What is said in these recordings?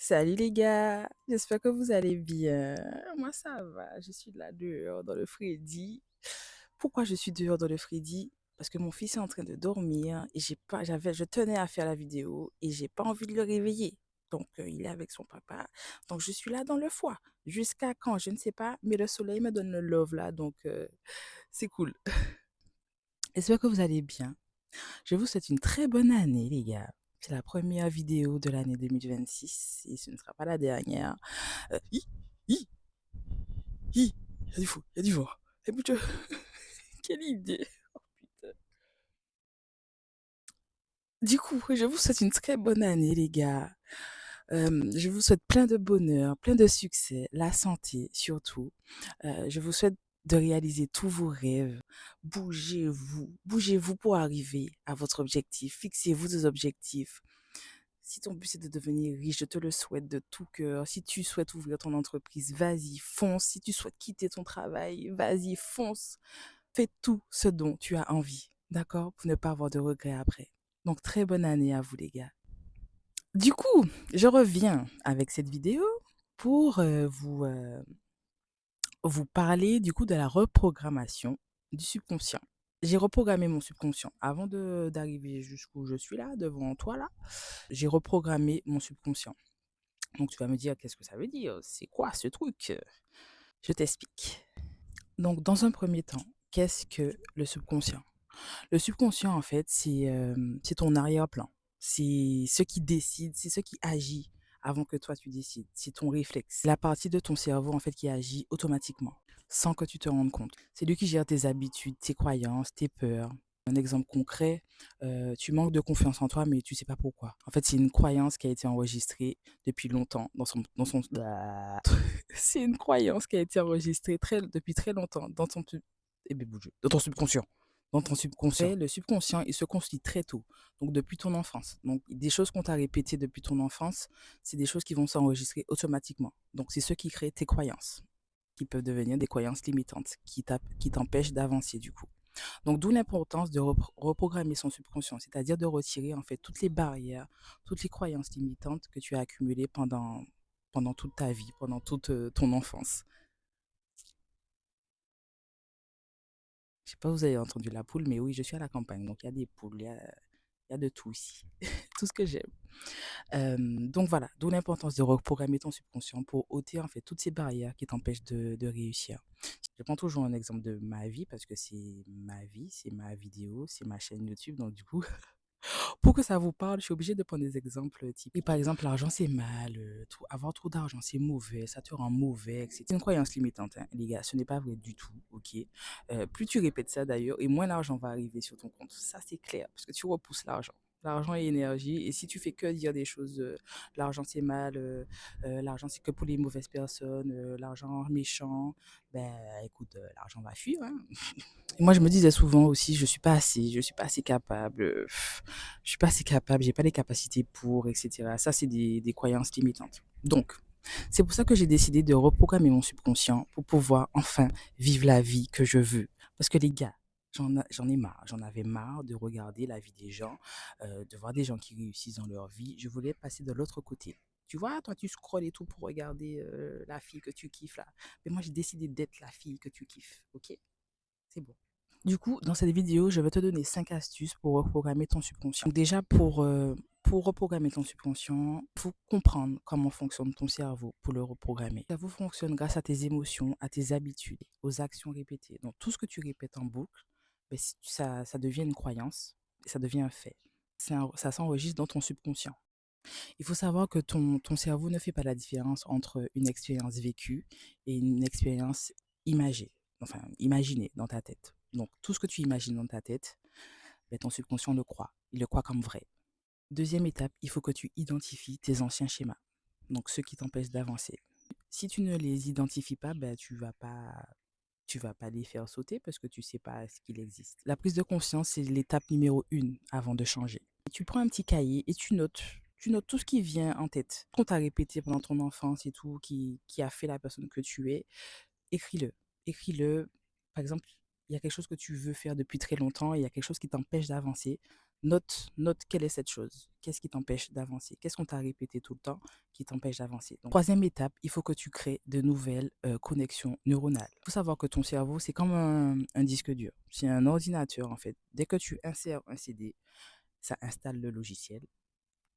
Salut les gars, j'espère que vous allez bien. Moi ça va, je suis là dehors dans le Freddy. Pourquoi je suis dehors dans le Freddy? Parce que mon fils est en train de dormir et je tenais à faire la vidéo et j'ai pas envie de le réveiller. Donc il est avec son papa. Donc je suis là dans le foie. Jusqu'à quand, je ne sais pas, mais le soleil me donne le love là, donc c'est cool. J'espère que vous allez bien. Je vous souhaite une très bonne année, les gars. C'est la première vidéo de l'année 2026 et ce ne sera pas la dernière. Hi, hi, hi, il y a du fou, il y a du vent. Eh mon Dieu, quelle idée. Oh putain. Du coup, je vous souhaite une très bonne année, les gars. Je vous souhaite plein de bonheur, plein de succès, la santé surtout. Je vous souhaite de réaliser tous vos rêves. Bougez-vous pour arriver à votre objectif. Fixez-vous des objectifs. Si ton but c'est de devenir riche, je te le souhaite de tout cœur. Si tu souhaites ouvrir ton entreprise, vas-y, fonce. Si tu souhaites quitter ton travail, vas-y, fonce. Fais tout ce dont tu as envie, d'accord? Pour ne pas avoir de regrets après. Donc, très bonne année à vous, les gars. Du coup, je reviens avec cette vidéo pour vous parler du coup de la reprogrammation du subconscient. J'ai reprogrammé mon subconscient avant d'arriver jusqu'où je suis là, devant toi là. J'ai reprogrammé mon subconscient. Donc tu vas me dire, qu'est-ce que ça veut dire? C'est quoi ce truc? Je t'explique. Donc dans un premier temps, qu'est-ce que le subconscient? Le subconscient, en fait, c'est ton arrière-plan. C'est ce qui décide, c'est ce qui agit avant que toi tu décides. C'est ton réflexe. C'est la partie de ton cerveau, en fait, qui agit automatiquement, sans que tu te rendes compte. C'est lui qui gère tes habitudes, tes croyances, tes peurs. Un exemple concret, tu manques de confiance en toi, mais tu sais pas pourquoi. En fait, c'est une croyance qui a été enregistrée depuis longtemps c'est une croyance qui a été enregistrée depuis très longtemps dans ton subconscient. Dans ton subconscient. Et le subconscient, il se construit très tôt, donc depuis ton enfance. Donc, des choses qu'on t'a répétées depuis ton enfance, c'est des choses qui vont s'enregistrer automatiquement. Donc, c'est ce qui crée tes croyances, qui peuvent devenir des croyances limitantes, qui t'empêchent d'avancer du coup. Donc, d'où l'importance de reprogrammer son subconscient, c'est-à-dire de retirer en fait toutes les barrières, toutes les croyances limitantes que tu as accumulées pendant toute ta vie, pendant toute ton enfance. Je sais pas si vous avez entendu la poule, mais oui, je suis à la campagne, donc il y a des poules, il y a de tout ici, tout ce que j'aime. Donc voilà, d'où l'importance de reprogrammer ton subconscient pour ôter en fait toutes ces barrières qui t'empêchent de réussir. Je prends toujours un exemple de ma vie parce que c'est ma vie, c'est ma vidéo, c'est ma chaîne YouTube, donc du coup, pour que ça vous parle, je suis obligée de prendre des exemples typiques. Et par exemple, l'argent c'est mal, avoir trop d'argent c'est mauvais, ça te rend mauvais, etc. C'est une croyance limitante, hein, les gars, ce n'est pas vrai du tout, ok? Plus tu répètes ça d'ailleurs, et moins l'argent va arriver sur ton compte. Ça c'est clair, parce que tu repousses l'argent. L'argent est énergie, et si tu fais que dire des choses, l'argent c'est mal, l'argent c'est que pour les mauvaises personnes, l'argent méchant, ben écoute, l'argent va fuir, hein. Et moi, je me disais souvent aussi, je suis pas assez capable, je suis pas assez capable, j'ai pas les capacités pour, etc. Ça, c'est des croyances limitantes. Donc, c'est pour ça que j'ai décidé de reprogrammer mon subconscient pour pouvoir enfin vivre la vie que je veux. Parce que les gars, j'en ai marre. J'en avais marre de regarder la vie des gens, de voir des gens qui réussissent dans leur vie. Je voulais passer de l'autre côté. Tu vois, toi, tu scrolles et tout pour regarder la fille que tu kiffes là. Mais moi, j'ai décidé d'être la fille que tu kiffes, ok? C'est bon. Du coup, dans cette vidéo, je vais te donner 5 astuces pour reprogrammer ton subconscient. Donc déjà, pour reprogrammer ton subconscient, il faut comprendre comment fonctionne ton cerveau pour le reprogrammer. Le cerveau fonctionne grâce à tes émotions, à tes habitudes, aux actions répétées. Donc tout ce que tu répètes en boucle, ben, ça devient une croyance et ça devient un fait. Ça s'enregistre dans ton subconscient. Il faut savoir que ton cerveau ne fait pas la différence entre une expérience vécue et une expérience imagée, enfin imaginée dans ta tête. Donc tout ce que tu imagines dans ta tête, ben, ton subconscient le croit. Il le croit comme vrai. Deuxième étape, il faut que tu identifies tes anciens schémas, donc ceux qui t'empêchent d'avancer. Si tu ne les identifies pas, ben, tu vas pas les faire sauter parce que tu sais pas ce qu'il existe. La prise de conscience, c'est l'étape numéro 1 avant de changer. Tu prends un petit cahier et tu notes tout ce qui vient en tête, qu'on t'a répété pendant ton enfance et tout, qui a fait la personne que tu es. Écris-le. Écris-le. Par exemple, il y a quelque chose que tu veux faire depuis très longtemps et il y a quelque chose qui t'empêche d'avancer. Note quelle est cette chose. Qu'est-ce qui t'empêche d'avancer? Qu'est-ce qu'on t'a répété tout le temps qui t'empêche d'avancer? Donc, troisième étape, il faut que tu crées de nouvelles connexions neuronales. Il faut savoir que ton cerveau, c'est comme un disque dur. C'est un ordinateur, en fait. Dès que tu insères un CD, ça installe le logiciel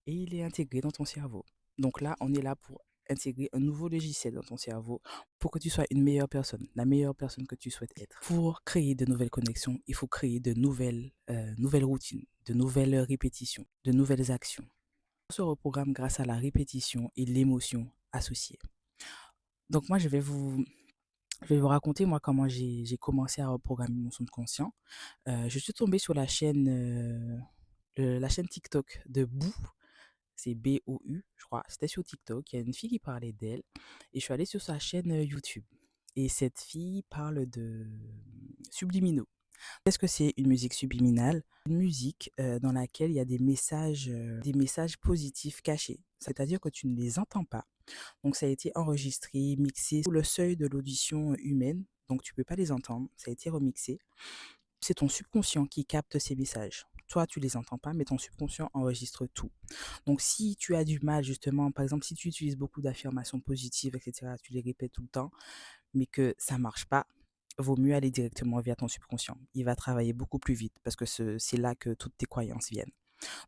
et il est intégré dans ton cerveau. Donc là, on est là pour intégrer un nouveau logiciel dans ton cerveau pour que tu sois une meilleure personne, la meilleure personne que tu souhaites être. Pour créer de nouvelles connexions, il faut créer de nouvelles routines, de nouvelles répétitions, de nouvelles actions. On se reprogramme grâce à la répétition et l'émotion associée. Donc moi, je vais vous raconter moi comment j'ai commencé à reprogrammer mon subconscient. Je suis tombée sur la chaîne TikTok de Boo. C'est Bou, je crois. C'était sur TikTok. Il y a une fille qui parlait d'elle. Et je suis allée sur sa chaîne YouTube. Et cette fille parle de subliminaux. Qu'est-ce que c'est une musique subliminale? Une musique dans laquelle il y a des messages positifs cachés. C'est-à-dire que tu ne les entends pas. Donc ça a été enregistré, mixé sous le seuil de l'audition humaine. Donc tu ne peux pas les entendre. Ça a été remixé. C'est ton subconscient qui capte ces messages. Toi, tu les entends pas, mais ton subconscient enregistre tout. Donc, si tu as du mal, justement, par exemple, si tu utilises beaucoup d'affirmations positives, etc., tu les répètes tout le temps, mais que ça marche pas, vaut mieux aller directement vers ton subconscient. Il va travailler beaucoup plus vite parce que c'est là que toutes tes croyances viennent.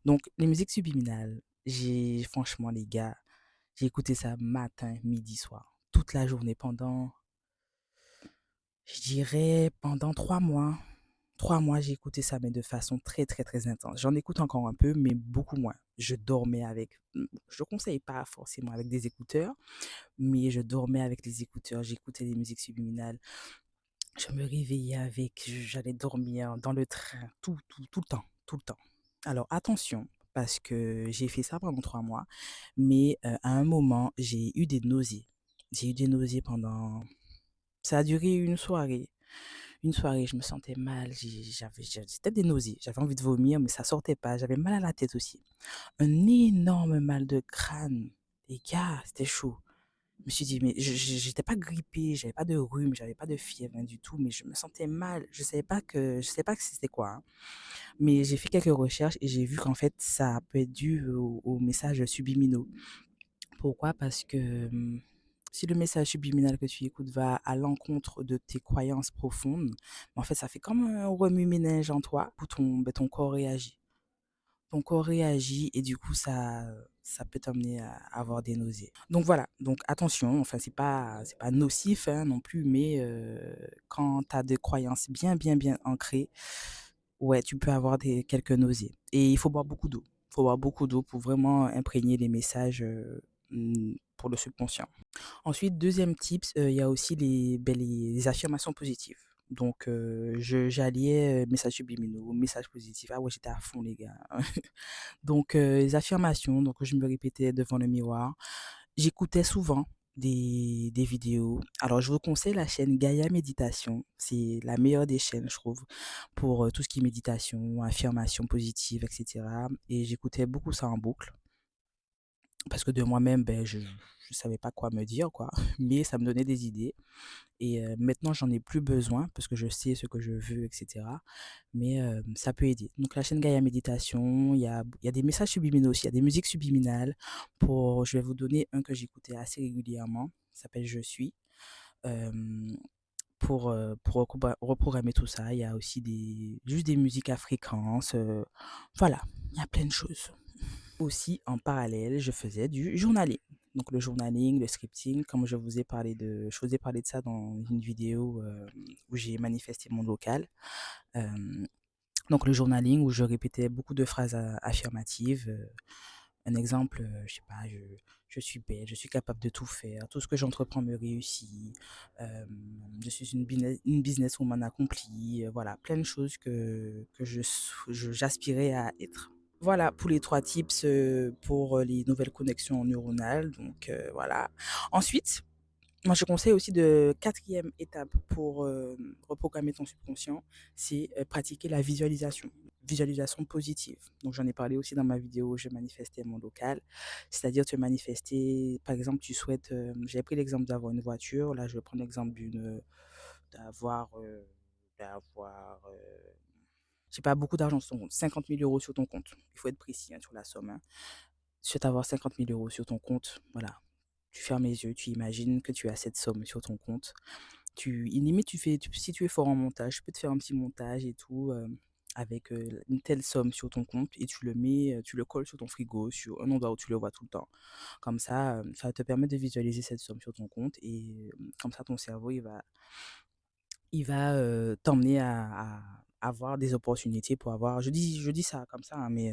Donc, les musiques subliminales, franchement, les gars, j'ai écouté ça matin, midi, soir, toute la journée je dirais, pendant 3 mois. 3 mois, j'ai écouté ça, mais de façon très, très, très intense. J'en écoute encore un peu, mais beaucoup moins. Je dormais avec. Je ne conseille pas forcément avec des écouteurs, mais je dormais avec les écouteurs. J'écoutais des musiques subliminales. Je me réveillais avec. J'allais dormir dans le train, tout le temps, tout le temps. Alors attention, parce que j'ai fait ça pendant 3 mois, mais à un moment, j'ai eu des nausées. J'ai eu des nausées pendant. Ça a duré une soirée. Une soirée, je me sentais mal, c'était des nausées, j'avais envie de vomir, mais ça sortait pas, j'avais mal à la tête aussi. Un énorme mal de crâne. Les gars, c'était chaud. Je me suis dit, mais j'étais pas grippée, j'avais pas de rhume, j'avais pas de fièvre, rien du tout, mais je me sentais mal. Je savais pas que c'était quoi, hein. Mais j'ai fait quelques recherches et j'ai vu qu'en fait, ça peut être dû aux messages subliminaux. Pourquoi? Parce que si le message subliminal que tu écoutes va à l'encontre de tes croyances profondes, en fait, ça fait comme un remue-ménage en toi où ton corps réagit. Ton corps réagit et du coup, ça peut t'amener à avoir des nausées. Donc voilà, donc attention, enfin, c'est pas nocif hein, non plus, mais quand tu as des croyances bien, bien, bien ancrées, ouais, tu peux avoir quelques nausées. Et il faut boire beaucoup d'eau. Il faut boire beaucoup d'eau pour vraiment imprégner les messages pour le subconscient. Ensuite, deuxième tips, il y a aussi les affirmations positives. Donc, j'alliais messages subliminaux, messages positifs. Ah ouais, j'étais à fond, les gars. Donc, les affirmations, donc je me répétais devant le miroir. J'écoutais souvent des vidéos. Alors, je vous conseille la chaîne Gaïa Méditation. C'est la meilleure des chaînes, je trouve, pour tout ce qui est méditation, affirmation positive, etc. Et j'écoutais beaucoup ça en boucle. Parce que de moi-même, ben, je ne savais pas quoi me dire, quoi. Mais ça me donnait des idées. Et maintenant, j'en ai plus besoin parce que je sais ce que je veux, etc. Mais ça peut aider. Donc, la chaîne Gaïa Méditation, il y a des messages subliminaux aussi, il y a des musiques subliminales. Je vais vous donner un que j'écoutais assez régulièrement. Ça s'appelle Je suis. Euh, pour reprogrammer tout ça, il y a aussi juste des musiques à fréquence. Voilà, il y a plein de choses. Aussi, en parallèle, je faisais du journaling. Donc le journaling, le scripting, comme je vous ai parlé de ça dans une vidéo où j'ai manifesté mon local. Euh, donc le journaling où je répétais beaucoup de phrases affirmatives. Un exemple, je sais pas, je suis belle, je suis capable de tout faire, tout ce que j'entreprends me réussit, euh, je suis une businesswoman accomplie, voilà, plein de choses que j'aspirais à être. Voilà pour les 3 tips pour les nouvelles connexions neuronales. Donc voilà. Ensuite, moi je conseille aussi de quatrième étape pour reprogrammer ton subconscient, c'est pratiquer la visualisation. Visualisation positive. Donc j'en ai parlé aussi dans ma vidéo où je manifestais mon local. C'est-à-dire te manifester, par exemple, tu souhaites, j'ai pris l'exemple d'avoir une voiture, là je vais prendre l'exemple d'avoir, d'avoir j'ai pas beaucoup d'argent sur ton compte, 50 000 euros sur ton compte. Il faut être précis hein, sur la somme. Hein. Tu souhaites avoir 50 000 euros sur ton compte, voilà. Tu fermes les yeux, tu imagines que tu as cette somme sur ton compte. Limite, si tu es fort en montage, tu peux te faire un petit montage et tout, avec une telle somme sur ton compte et tu le colles sur ton frigo, sur un endroit où tu le vois tout le temps. Comme ça te permet de visualiser cette somme sur ton compte et comme ça, ton cerveau, il va t'emmener à avoir des opportunités pour avoir. Je dis ça comme ça, hein, mais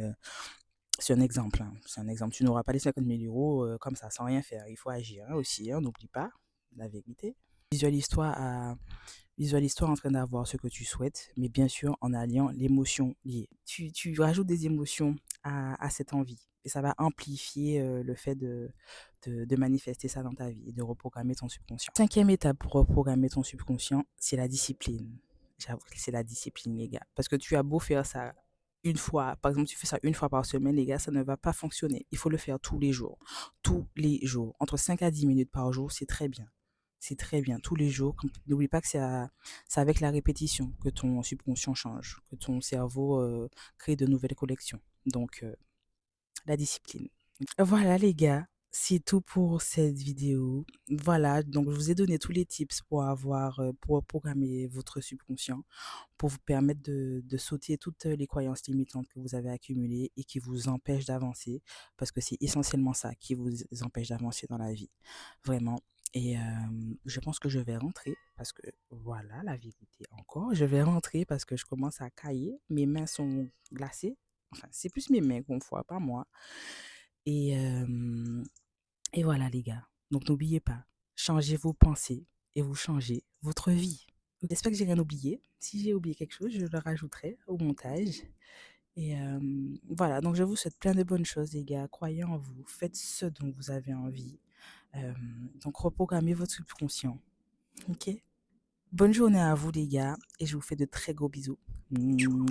c'est un exemple. Hein, c'est un exemple. Tu n'auras pas les 50 000 euros comme ça, sans rien faire. Il faut agir hein, aussi. Hein, n'oublie pas la vérité. Visualise-toi Visualise-toi en train d'avoir ce que tu souhaites, mais bien sûr en alliant l'émotion liée. Tu rajoutes des émotions à cette envie et ça va amplifier le fait de manifester ça dans ta vie et de reprogrammer ton subconscient. Cinquième étape pour reprogrammer ton subconscient, c'est la discipline. J'avoue que c'est la discipline, les gars. Parce que tu as beau faire ça une fois, par exemple, tu fais ça une fois par semaine, les gars, ça ne va pas fonctionner. Il faut le faire tous les jours. Tous les jours. Entre 5 à 10 minutes par jour, c'est très bien. C'est très bien, tous les jours. N'oublie pas que c'est avec la répétition que ton subconscient change, que ton cerveau crée de nouvelles collections. Donc, la discipline. Voilà les gars, c'est tout pour cette vidéo. Voilà, donc je vous ai donné tous les tips pour programmer votre subconscient, pour vous permettre de sauter toutes les croyances limitantes que vous avez accumulées et qui vous empêchent d'avancer, parce que c'est essentiellement ça qui vous empêche d'avancer dans la vie, vraiment. Et je pense que je vais rentrer parce que voilà la vérité encore. Je vais rentrer parce que je commence à cailler. Mes mains sont glacées. Enfin, c'est plus mes mains qu'on voit, pas moi. Et, euh, et voilà les gars. Donc n'oubliez pas, changez vos pensées et vous changez votre vie. J'espère que j'ai rien oublié. Si j'ai oublié quelque chose, je le rajouterai au montage. Et voilà, donc je vous souhaite plein de bonnes choses les gars. Croyez en vous, faites ce dont vous avez envie. Euh, donc reprogrammez votre subconscient. Ok. Bonne journée à vous les gars et je vous fais de très gros bisous. Mouah.